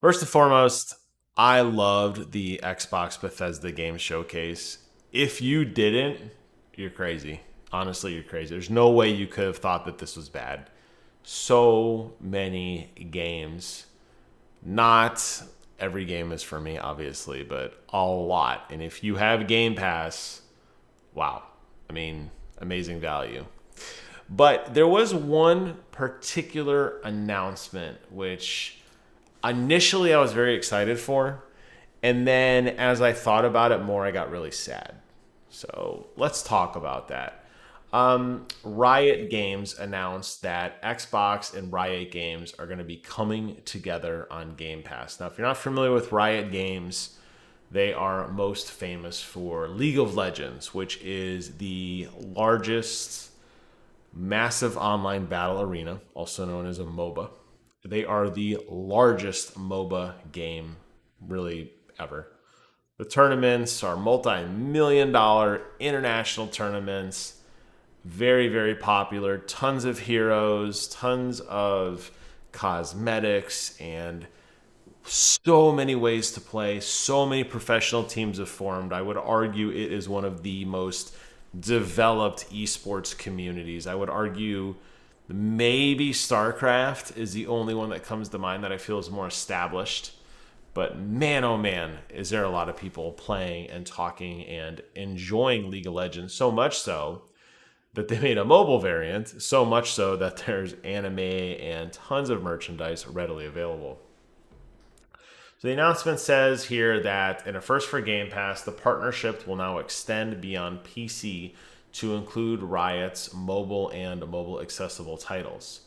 First and foremost, I loved the Xbox Bethesda Game Showcase. If you didn't, you're crazy. Honestly, you're crazy. There's no way you could have thought that this was bad. So many games. Not every game is for me, obviously, but a lot. And if you have Game Pass, wow. I mean, amazing value. But there was one particular announcement which initially I was very excited for. And then as I thought about it more, I got really sad. So let's talk about that. Riot Games announced that Xbox and Riot Games are going to be coming together on Game Pass. Now, if you're not familiar with Riot Games, they are most famous for League of Legends, which is the largest massive online battle arena, also known as a MOBA. They are the largest MOBA game really ever. The tournaments are multi-million dollar international tournaments, very, very popular. Tons of heroes, tons of cosmetics, and so many ways to play. So many professional teams have formed. I would argue it is one of the most developed esports communities. I would argue maybe StarCraft is the only one that comes to mind that I feel is more established. But man, oh man, is there a lot of people playing and talking and enjoying League of Legends, so much so that they made a mobile variant, so much so that there's anime and tons of merchandise readily available. So the announcement says here that in a first for Game Pass, the partnership will now extend beyond PC to include Riot's mobile and mobile accessible titles.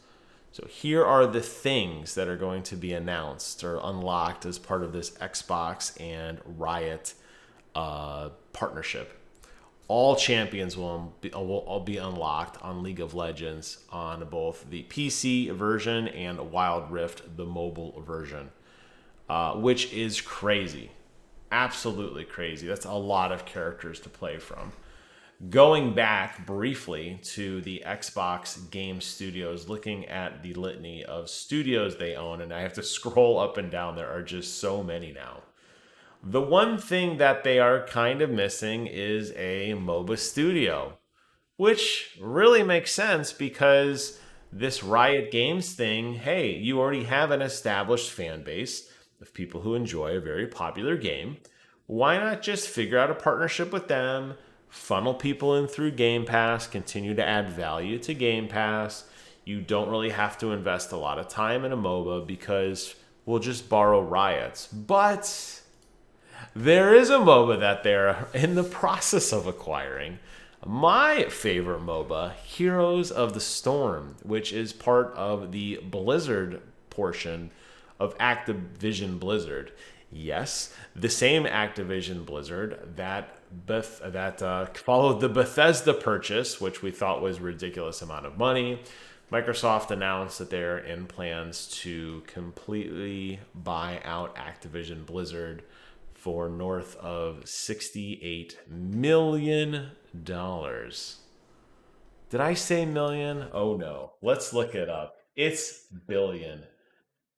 So here are the things that are going to be announced or unlocked as part of this Xbox and Riot partnership. All champions will all be unlocked on League of Legends on both the PC version and Wild Rift, the mobile version, which is crazy. Absolutely crazy. That's a lot of characters to play from. Going back briefly to the Xbox Game Studios, looking at the litany of studios they own, and I have to scroll up and down, there are just so many now. The one thing that they are kind of missing is a MOBA studio, which really makes sense because this Riot Games thing, hey, you already have an established fan base of people who enjoy a very popular game. Why not just figure out a partnership with them, funnel people in through Game Pass, continue to add value to Game Pass? You don't really have to invest a lot of time in a MOBA because we'll just borrow Riot's. But there is a MOBA that they're in the process of acquiring. My favorite MOBA, Heroes of the Storm, which is part of the Blizzard portion of Activision Blizzard. Yes, the same Activision Blizzard that followed the Bethesda purchase, which we thought was a ridiculous amount of money. Microsoft announced that they're in plans to completely buy out Activision Blizzard for north of $68 million. Did I say million? Oh no. Let's look it up. It's billion.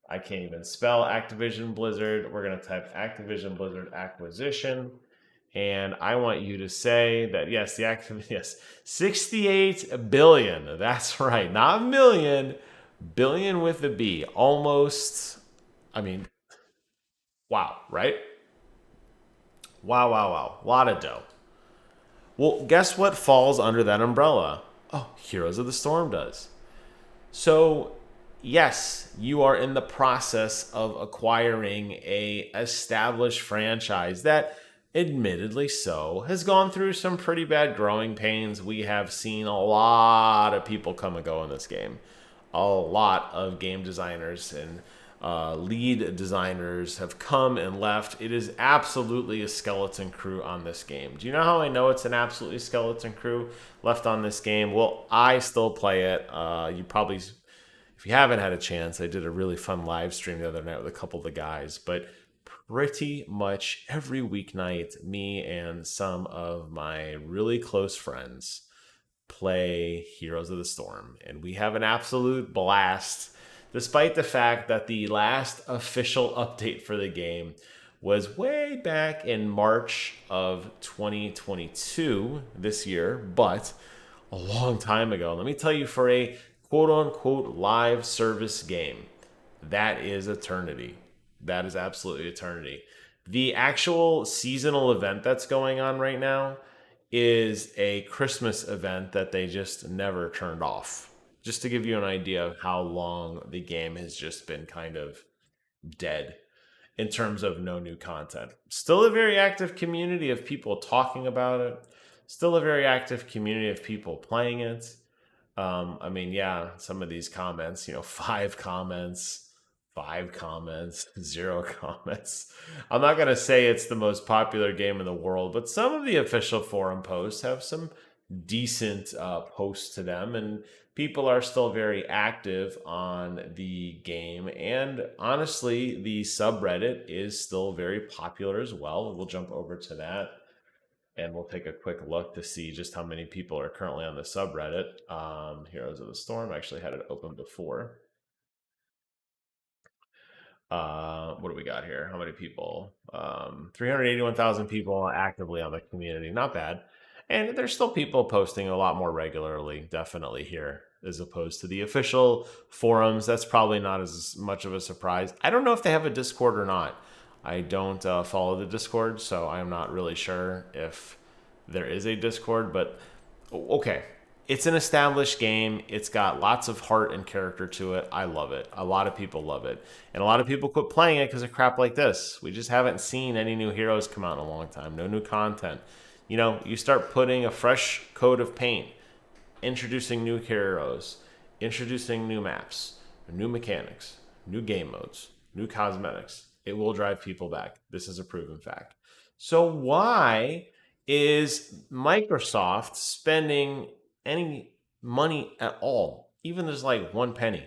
I can't even spell Activision Blizzard. We're going to type Activision Blizzard acquisition. And I want you to say that yes, the Activision, yes, 68 billion. That's right. Not million, billion with a B. Almost, I mean, wow, right? Wow, wow, wow. A lot of dough. Well, guess what falls under that umbrella? Oh, Heroes of the Storm does. So, yes, you are in the process of acquiring a established franchise that admittedly so has gone through some pretty bad growing pains. We have seen a lot of people come and go in this game. A lot of game designers and lead designers have come and left. It is absolutely a skeleton crew on this game. Do you know how I know it's an absolutely skeleton crew left on this game? Well, I still play it. You probably, if you haven't had a chance, I did a really fun live stream the other night with a couple of the guys. But pretty much every weeknight, me and some of my really close friends play Heroes of the Storm, and we have an absolute blast. despite the fact that the last official update for the game was way back in March of 2022 this year, but a long time ago. Let me tell you, for a quote unquote live service game, that is eternity. That is absolutely eternity. The actual seasonal event that's going on right now is a Christmas event that they just never turned off. Just to give you an idea of how long the game has just been kind of dead in terms of no new content. Still a very active community of people talking about it. Still a very active community of people playing it. I mean, yeah, some of these comments, 5 comments, 0 comments. I'm not going to say it's the most popular game in the world, but some of the official forum posts have some decent posts to them, and people are still very active on the game. And honestly, the subreddit is still very popular as well. We'll jump over to that and we'll take a quick look to see just how many people are currently on the subreddit. Heroes of the Storm, I actually had it open before. What do we got here? How many people? 381,000 people actively on the community. Not bad. And there's still people posting a lot more regularly, definitely here, as opposed to the official forums. That's probably not as much of a surprise. I don't know if they have a Discord or not. I don't follow the Discord, so I'm not really sure if there is a Discord, but okay. It's an established game. It's got lots of heart and character to it. I love it. A lot of people love it. And a lot of people quit playing it because of crap like this. We just haven't seen any new heroes come out in a long time. No new content. You start putting a fresh coat of paint, introducing new heroes, introducing new maps, new mechanics, new game modes, new cosmetics. It will drive people back. This is a proven fact. So why is Microsoft spending any money at all, even there's like 1 penny?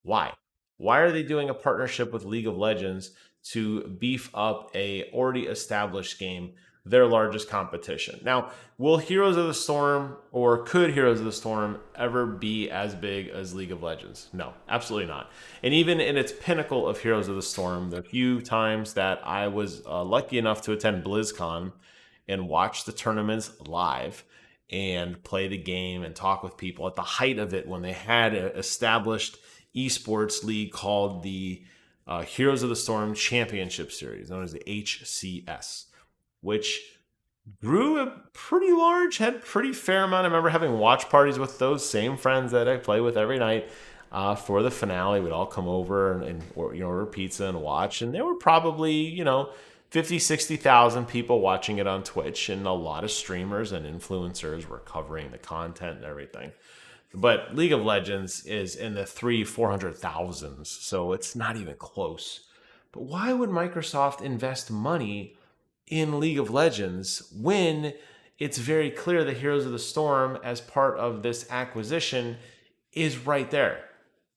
Why? Why are they doing a partnership with League of Legends to beef up a already established game, their largest competition? Now, will Heroes of the Storm, or could Heroes of the Storm ever be as big as League of Legends? No, absolutely not. And even in its pinnacle of Heroes of the Storm, the few times that I was lucky enough to attend BlizzCon and watch the tournaments live and play the game and talk with people at the height of it, when they had an established esports league called the Heroes of the Storm Championship Series, known as the HCS, which grew a pretty large, had pretty fair amount. I remember having watch parties with those same friends that I play with every night. For the finale, we'd all come over and order pizza and watch, and there were probably 50, 60,000 people watching it on Twitch, and a lot of streamers and influencers were covering the content and everything. But League of Legends is in the 400,000s, so it's not even close. But why would Microsoft invest money in League of Legends when it's very clear that Heroes of the Storm, as part of this acquisition, is right there?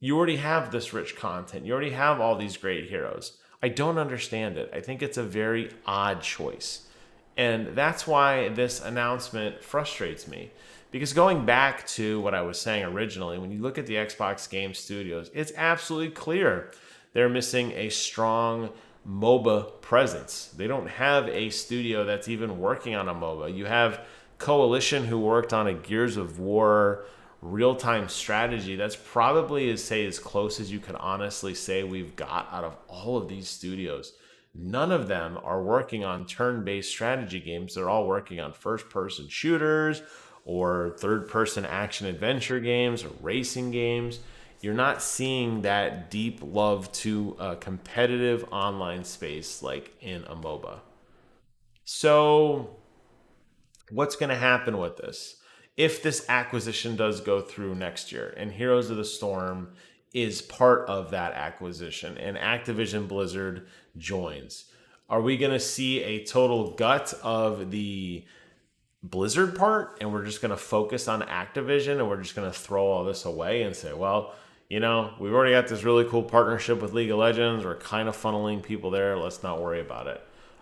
You already have this rich content. You already have all these great heroes. I don't understand it. I think it's a very odd choice. And that's why this announcement frustrates me. Because going back to what I was saying originally, when you look at the Xbox Game Studios, it's absolutely clear they're missing a strong MOBA presence. They don't have a studio that's even working on a MOBA. You have Coalition, who worked on a Gears of War real-time strategy. That's probably as close as you could honestly say we've got out of all of these studios. None of them are working on turn-based strategy games. They're all working on first-person shooters or third-person action-adventure games or racing games. You're not seeing that deep love to a competitive online space like in a MOBA. So what's going to happen with this? If this acquisition does go through next year and Heroes of the Storm is part of that acquisition and Activision Blizzard joins, are we going to see a total gut of the Blizzard part and we're just going to focus on Activision and we're just going to throw all this away and say, well, we've already got this really cool partnership with League of Legends. We're kind of funneling people there. Let's not worry about it.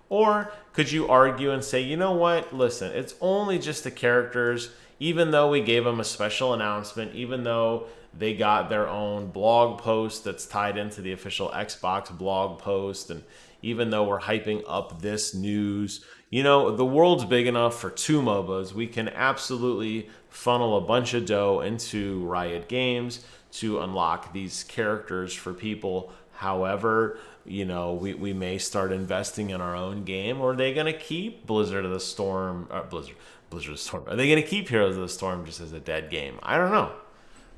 Or could you argue and say, you know what? Listen, it's only just the characters. Even though we gave them a special announcement, even though They got their own blog post that's tied into the official Xbox blog post. And even though we're hyping up this news, you know, the world's big enough for two MOBAs. We can absolutely funnel a bunch of dough into Riot Games to unlock these characters for people. However, you know, we may start investing in our own game. Or are they going to keep Blizzard of the Storm? Blizzard of the Storm. Are they going to keep Heroes of the Storm just as a dead game? I don't know.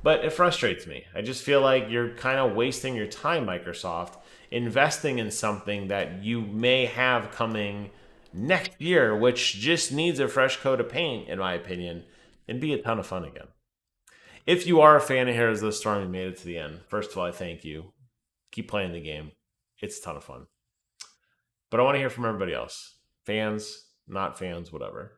But it frustrates me. I just feel like you're kind of wasting your time, Microsoft, investing in something that you may have coming next year, which just needs a fresh coat of paint, in my opinion, and be a ton of fun again. If you are a fan of Heroes of the Storm and made it to the end, first of all, I thank you. Keep playing the game. It's a ton of fun. But I want to hear from everybody else. Fans, not fans, whatever.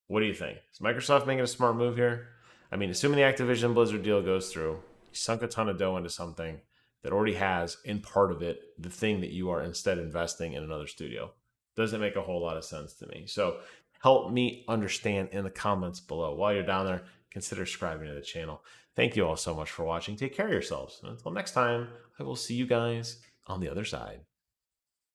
What do you think? Is Microsoft making a smart move here? I mean, assuming the Activision Blizzard deal goes through, you sunk a ton of dough into something that already has, in part of it, the thing that you are instead investing in another studio. Doesn't make a whole lot of sense to me. So help me understand in the comments below. While you're down there, consider subscribing to the channel. Thank you all so much for watching. Take care of yourselves. And until next time, I will see you guys on the other side.